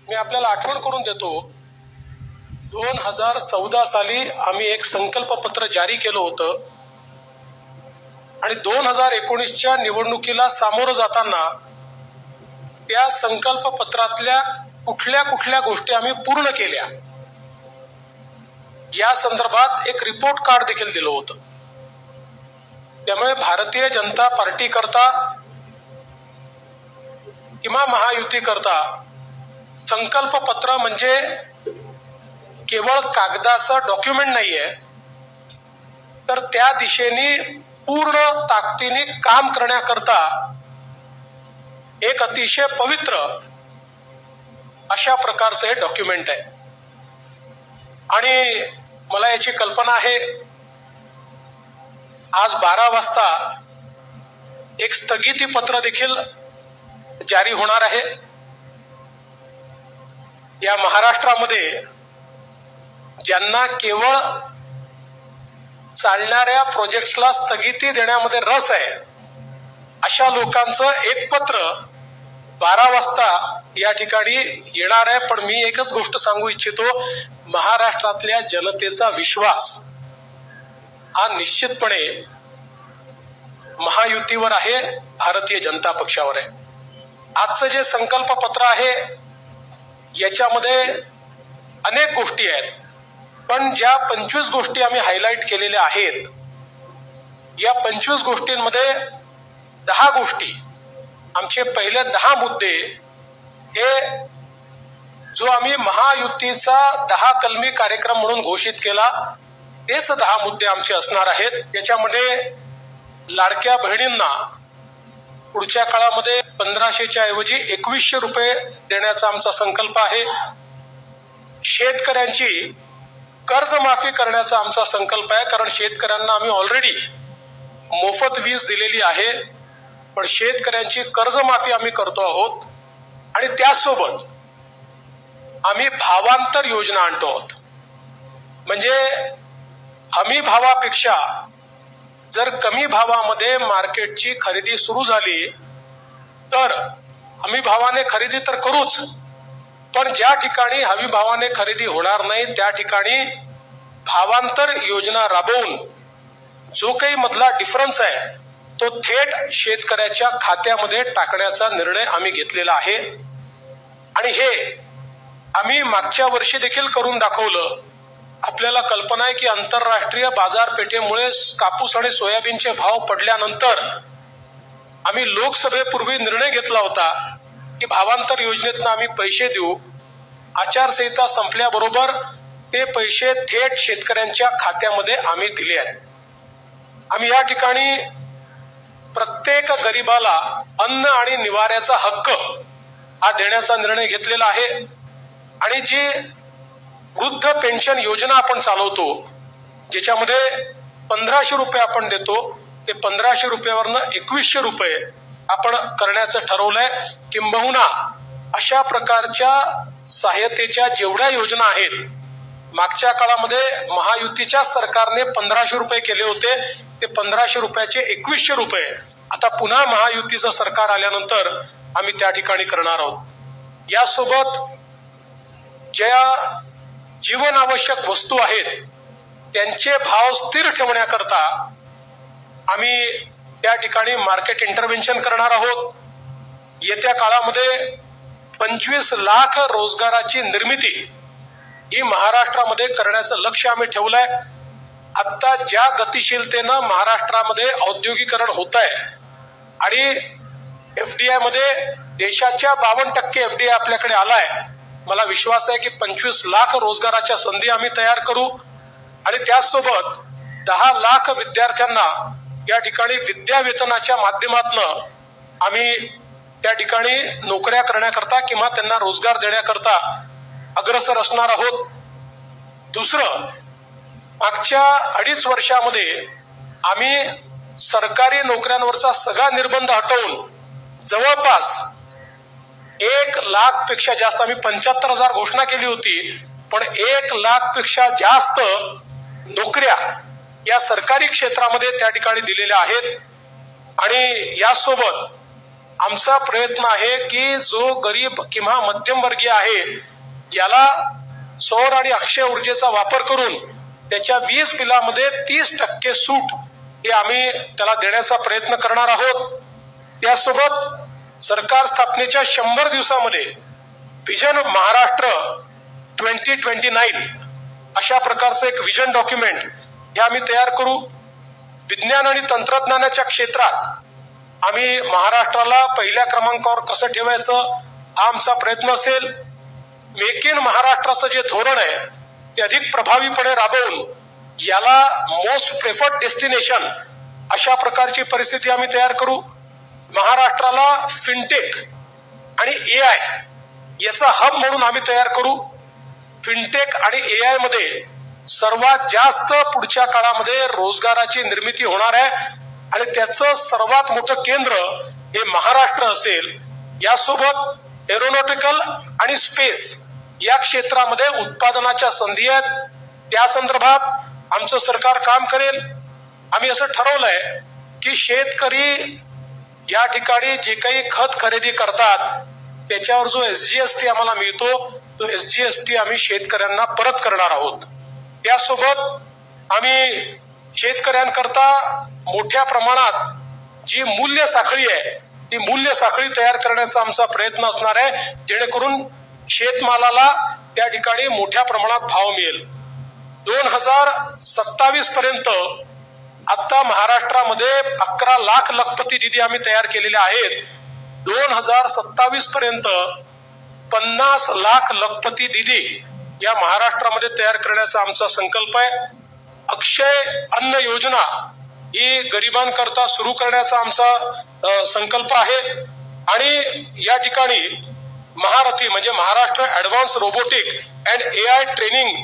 मी आपल्याला आठवण करून देतो, 2014 साली आम्ही एक संकल्पपत्र जारी केलं होतं आणि 2019च्या निवडणुकीला सामोरं जाताना त्या संकल्पपत्रातल्या कुठल्या कुठल्या गोष्टी आम्ही पूर्ण केल्या या संदर्भात एक रिपोर्ट कार्ड देखील दिलं होतं. त्यामुळे भारतीय जनता पार्टी करता किंवा महायुती करता संकल्पपत्र म्हणजे केवळ कागदाचं डॉक्युमेंट नाहीये, तर त्या दिशेने पूर्ण ताकदीने काम करण्याकरता एक अतिशय पवित्र अशा प्रकारचं हे डॉक्युमेंट आहे. आणि मला याची कल्पना आहे, आज 12 वाजता एक स्थगिती पत्र देखील जारी होणार आहे. या महाराष्ट्रामध्ये ज्यांना केवळ चालणाऱ्या प्रोजेक्ट्सला स्थगिती देण्यामध्ये रस आहे अशा लोकांचं एक पत्र 12 वाजता या ठिकाणी येणार आहे. पण मी एकच गोष्ट सांगू इच्छितो, महाराष्ट्रातल्या जनतेचा विश्वास हा निश्चितपणे महायुतीवर आहे, भारतीय जनता पक्षावर आहे. आजचं जे संकल्प पत्र आहे याच्यामध्ये अनेक गोष्टी आहेत, पण ज्या 25 गोष्टी आम्ही हायलाइट केलेल्या आहेत, या 25 गोष्टींमध्ये 10 गोष्टी, आमचे पहिले 10 मुद्दे हे जो आम्ही महायुतीचा 10 कलमी कार्यक्रम म्हणून घोषित केला तेच 10 मुद्दे आमचे असणार आहेत. याच्यामध्ये लाडक्या बहिणींना पुढच्या काळामध्ये 1500च्या ऐवजी 2100 रुपये देण्याचा आमचा संकल्प आहे. शेतकऱ्यांची कर्जमाफी करण्याचा आमचा संकल्प आहे, कारण शेतकऱ्यांना आम्ही ऑलरेडी मोफत वीज दिलेली आहे, पण शेतकऱ्यांची कर्जमाफी आम्ही करतो आहोत. आणि त्याचसोबत आम्ही भावांतर योजना आणतो आहोत. म्हणजे हमी भावापेक्षा जर कमी भावामध्ये मार्केटची खरेदी सुरू झाली तर हमी भावाने खरेदी तर करूच, पण ज्या ठिकाणी हमी भावाने खरेदी होणार नाही त्या ठिकाणी भावांतर योजना राबवून जो काही मधला डिफरन्स आहे तो थेट शेतकऱ्याच्या खात्यामध्ये टाकण्याचा निर्णय आम्ही घेतलेला आहे. आणि हे आम्ही मागच्या वर्षी देखील करून दाखवलं. आपल्याला कल्पना आहे की आंतरराष्ट्रीय बाजारपेठेमुळे कापूस आणि सोयाबीनचे भाव पडल्यानंतर आम्ही लोकसभेपूर्वी निर्णय घेतला होता की भावांतर योजनेतनं आम्ही पैसे देऊ. आचारसंहिता संपल्याबरोबर ते पैसे थेट शेतकऱ्यांच्या खात्यामध्ये आम्ही दिले आहेत. आम्ही या ठिकाणी प्रत्येक गरिबाला अन्न आणि निवाऱ्याचा हक्क हा देण्याचा निर्णय घेतलेला आहे. आणि जी वृद्ध पेन्शन योजना आपण चालवतो, ज्याच्यामध्ये 1500 रुपये आपण देतो, ते 1500 रुपयावरनं 2100 रुपये आपण करण्याचं ठरवलंय. किंबहुना अशा प्रकारच्या सहाय्यतेच्या जेवढ्या योजना आहेत, मागच्या काळामध्ये महायुतीच्या सरकारने 1500 रुपये केले होते, ते 1500 रुपयाचे 2100 रुपये आता पुन्हा महायुतीचं सरकार आल्यानंतर आम्ही त्या ठिकाणी करणार आहोत. यासोबत ज्या जीवनावश्यक वस्तू आहेत त्यांचे भाव स्थिर ठेवण्याकरता आम्ही त्या ठिकाणी मार्केट इंटरव्हेन्शन करणार आहोत. येत्या काळामध्ये 25 लाख रोजगाराची निर्मिती ही महाराष्ट्रामध्ये करण्याचं लक्ष्य आम्ही ठेवलंय. आता ज्या गतिशीलतेनं महाराष्ट्रामध्ये औद्योगिकरण होत आहे आणि एफडीआय मध्ये देशाच्या 52% एफडीआय आपल्याकडे आलाय, मला विश्वास आहे की 25 लाख रोजगाराच्या संधी आम्ही तयार करू. आणि त्याचसोबत 10 लाख विद्यार्थ्यांना या ठिकाणी विद्यावेतनाच्या माध्यमातून आम्ही त्या ठिकाणी नोकऱ्या करण्याकरता किंवा त्यांना रोजगार देण्याकरता अग्रसर असणार आहोत. दुसरं, मागच्या 2.5 वर्षामध्ये आम्ही सरकारी नोकऱ्यांवरचा सगळा निर्बंध हटवून जवळपास 1 लाख पेक्षा जास्त, आम्ही 75,000 घोषणा केली होती, पण 1 लाख पेक्षा जास्त नोकऱ्या या सरकारी क्षेत्रामध्ये त्या ठिकाणी दिलेल्या आहेत. आणि यासोबत आमचा प्रयत्न आहे की जो गरीब किंवा मध्यमवर्गीय आहे याला सौर आणि अक्षय ऊर्जेचा वापर करून त्याच्या वीज बिलामध्ये 30% सूट हे आम्ही त्याला देण्याचा प्रयत्न करणार आहोत। त्यासोबत सरकार स्थापनेच्या 100 दिवसामध्ये विजन महाराष्ट्र 2029 अशा प्रकारचं एक विजन डॉक्युमेंट हे आम्ही तयार करू। विज्ञान आणि तंत्रज्ञानाच्या क्षेत्रात आम्ही महाराष्ट्राला पहिल्या क्रमांकावर कसं ठेवायचं हा आमचा प्रयत्न असेल। मेक इन महाराष्ट्राचं जे धोरण आहे ते अधिक प्रभावीपणे राबवून याला मोस्ट प्रेफर्ड डेस्टिनेशन अशा प्रकारची परिस्थिती आम्ही तयार करू। महाराष्ट्राला फिनटेक आणि एआय याचा हब म्हणून आम्ही तयार करू। फिनटेक आणि एआय मध्ये सर्वात जास्त पुढच्या काळामध्ये रोजगाराची निर्मिती होणार आहे आणि त्याचं सर्वात मोठं केंद्र हे महाराष्ट्र असेल। यासोबत एरोनॉटिकल आणि स्पेस या क्षेत्रामध्ये उत्पादनाच्या संधी आहेत, त्या संदर्भात आमचं सरकार काम करेल। आम्ही असं ठरवलंय की शेतकरी या ठिकाणी जे काही खत खरेदी करतात त्याच्यावर जो SGST आम्हाला मिळतो तो SGST आम्ही शेतकऱ्यांना परत करणार आहोत। त्यासोबत आम्ही शेतकऱ्यांकरता मोठ्या प्रमाणात जी मूल्य साखळी आहे ती मूल्य साखळी तयार करण्याचा आमचा प्रयत्न असणार आहे, जेणेकरून शेतमालाला त्या ठिकाणी मोठ्या प्रमाणात भाव मिळेल। 2027 पर्यंत आता महाराष्ट्रामध्ये 11 लाख लखपती दिदी आम्ही तयार केलेल्या आहेत। 2027 पर्यंत 50 लाख लखपती दिदी या महाराष्ट्रामध्ये तयार करण्याचा आमचा संकल्प आहे। अक्षय अन्न योजना ही गरिबांकरता सुरू करण्याचा आमचा संकल्प आहे आणि या ठिकाणी महारथी म्हणजे Maharashtra advance robotic and AI training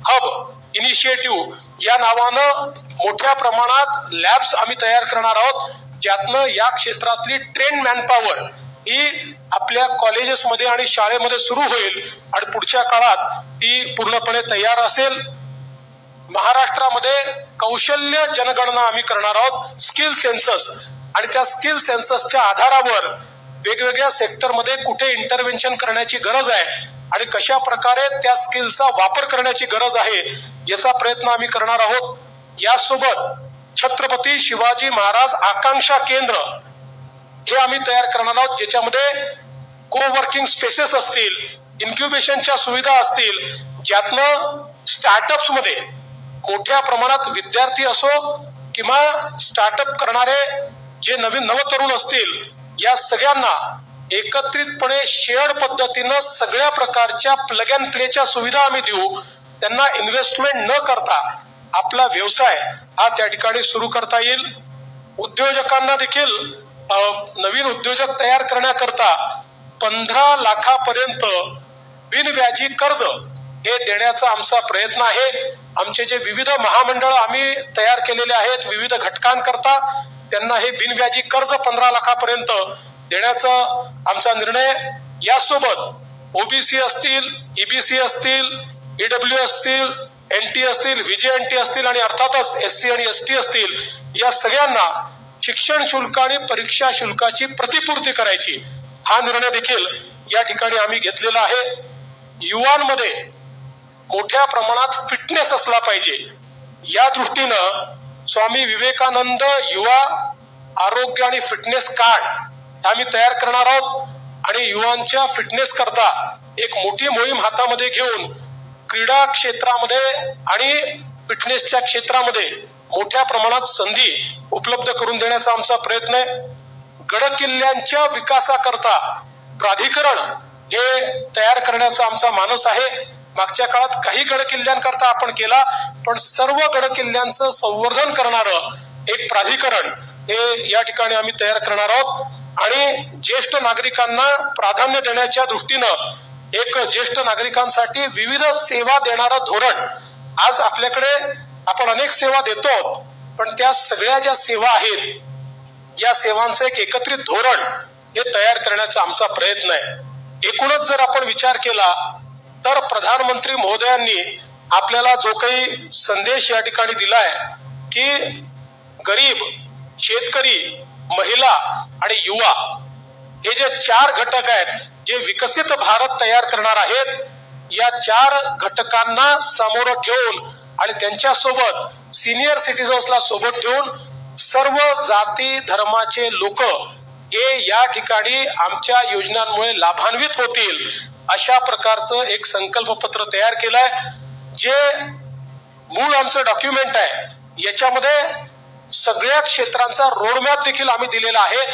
hub initiative या नावानं मोठ्या प्रमाणात लॅब्स आम्ही तयार करणार आहोत, ज्यातनं या क्षेत्रातली ट्रेन मॅनपॉवर ही आपल्या कॉलेजेसमध्ये आणि शाळेमध्ये सुरू होईल आणि पुढच्या काळात ती पूर्णपणे तयार असेल। महाराष्ट्रामध्ये कौशल्य जनगणना आम्ही करणार आहोत, स्किल सेन्सस, आणि त्या स्किल सेन्ससच्या आधारावर वेगवेगळ्या सेक्टरमध्ये कुठे इंटरव्हेन्शन करण्याची गरज आहे आणि कशा प्रकारे त्या स्किलचा वापर करण्याची गरज आहे याचा प्रयत्न आम्ही करणार आहोत। यासोबत छत्रपती शिवाजी महाराज आकांक्षा केंद्र हे आम्ही तयार करणार आहोत, ज्याच्यामध्ये कोवर्किंग स्पेसेस असतील, इन्क्युबेशनच्या सुविधा असतील, ज्यातनं स्टार्टअप्स मध्ये मोठ्या प्रमाणात विद्यार्थी असो किंवा स्टार्टअप करणारे जे नवतरुण असतील या सगळ्यांना एकत्रितपणे शेअर्ड पद्धतीनं सगळ्या प्रकारच्या प्लग अँड प्लेच्या सुविधा आम्ही देऊ। त्यांना इन्व्हेस्टमेंट न करता आपला व्यवसाय हा त्या ठिकाणी सुरू करता येईल। उद्योजकांना देखील नवीन उद्योजक तयार करण्याकरता 15 लाखापर्यंत बिनव्याजी कर्ज हे देण्याचा आमचा प्रयत्न आहे। आमचे जे विविध महामंडळ आम्ही तयार केलेले आहेत विविध घटकांकरता त्यांना हे बिनव्याजी कर्ज 15 लाखापर्यंत देण्याचा आमचा निर्णय। यासोबत OBC असतील, EBC असतील, EW असतील, NT असतील, VJNT असतील आणि अर्थातच SC आणि ST असतील, या सगळ्यांना शिक्षण शुल्क आणि परीक्षा शुल्काची प्रतिपूर्ती करायची हा निर्णय देखील या ठिकाणी आम्ही घेतलेला आहे। युवांमध्ये मोठ्या प्रमाणात फिटनेस असला पाहिजे या दृष्टीनं स्वामी विवेकानंद युवा आरोग्य आणि फिटनेस कार्ड आम्ही तयार करणार आहोत आणि युवांच्या फिटनेस करता एक मोठी मोहीम हातामध्ये घेऊन क्रीडा क्षेत्रामध्ये आणि फिटनेसच्या क्षेत्रामध्ये मोठ्या प्रमाणात संधी उपलब्ध करून देण्याचा आमचा प्रयत्न आहे। गडकिल्ल्यांच्या विकासाकरता प्राधिकरण हे तयार करण्याचा आमचा मानस आहे। मागच्या काळात काही गडकिल्ल्यांकरता आपण केला, पण सर्व गडकिल्ल्यांचं संवर्धन करणारं एक प्राधिकरण हे या ठिकाणी आम्ही तयार करणार आहोत आणि ज्येष्ठ नागरिकांना प्राधान्य देण्याच्या दृष्टीनं एक ज्येष्ठ नागरिकांसाठी विविध सेवा देणारं धोरण, आज आपल्याकडे आपण अनेक सेवा देतो, पण त्या सगळ्या ज्या सेवा आहेत या सेवांचं एक एकत्रित धोरण हे तयार करण्याचा आमचा प्रयत्न आहे। एकूणच जर आपण विचार केला तर प्रधानमंत्री महोदयांनी आपल्याला जो काही संदेश या ठिकाणी दिलाय की गरीब, शेतकरी, महिला आणि युवा हे जे 4 घटक आहेत जे विकसित भारत तयार करणार आहेत, या 4 घटकांना समोर ठेवून आणि त्यांच्यासोबत सिनियर सिटीजन्सला सोबत ठेवून सर्व जाती धर्माचे लोक हे या ठिकाणी आमच्या योजनांमुळे लाभान्वित होतील अशा प्रकारचं एक संकल्पपत्र तयार केलंय, जे मूळ आमचं डॉक्युमेंट आहे. याच्यामध्ये सगळ्या क्षेत्रांचा रोडमॅप देखील आम्ही दिलेला आहे.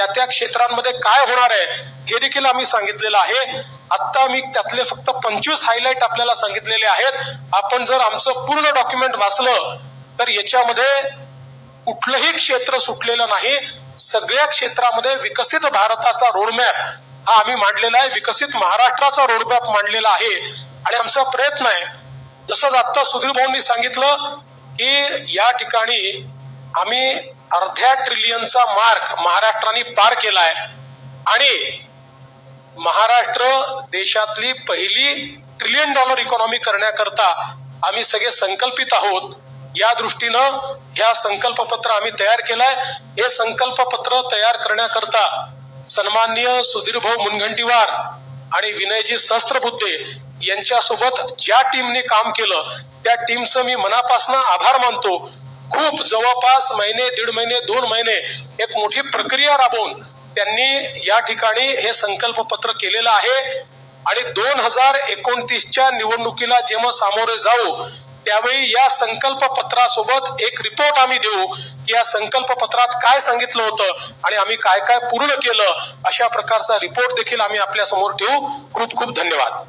त्या क्षेत्रांमध्ये काय होणार आहे हे देखील आम्ही सांगितलेलं आहे. आता मी त्यातले फक्त 25 हायलाइट आपल्याला सांगितलेले आहेत. आपण जर आमचं पूर्ण डॉक्युमेंट वाचलं तर याच्यामध्ये कुठलंही क्षेत्र सुटलेलं नाही. सगळ्या क्षेत्रामध्ये विकसित भारताचा रोडमॅप हा आम्ही मांडलेला आहे, विकसित महाराष्ट्राचा रोडमॅप मांडलेला आहे. आणि आमचा प्रयत्न आहे, जसं आता सुधीर भाऊंनी सांगितलं की या ठिकाणी आम्ही अर्ध्या ट्रिलियनचा मार्क महाराष्ट्राने पार केलाय आणि महाराष्ट्र देशातली पहिली $1 ट्रिलियन इकॉनॉमी करण्याकरता आम्ही सगळे संकल्पित आहोत. या दृष्टीनं ह्या संकल्पपत्र आम्ही तयार केलंय. हे संकल्पपत्र तयार करण्याकरता सन्माननीय सुधीरभाऊ मुनगंटीवार आणि विनयजी सहस्त्रबुद्धे यांच्यासोबत ज्या टीमने काम केलं त्या टीमचं मी मनापासून आभार मानतो. खूप जवळपास महिने, 1.5 महिने, 2 महिने एक मोठी प्रक्रिया राबवून त्यांनी या ठिकाणी हे संकल्पपत्र केलेलं आहे. आणि 2029च्या निवडणुकीला जेव्हा सामोरे जाऊ त्यावेळी या संकल्पपत्रासोबत एक रिपोर्ट आम्ही देऊ की या संकल्पपत्रात काय सांगितलं होतं आणि आम्ही काय काय पूर्ण केलं, अशा प्रकारचा रिपोर्ट देखील आम्ही आपल्या समोर ठेवू. खूप खूप धन्यवाद.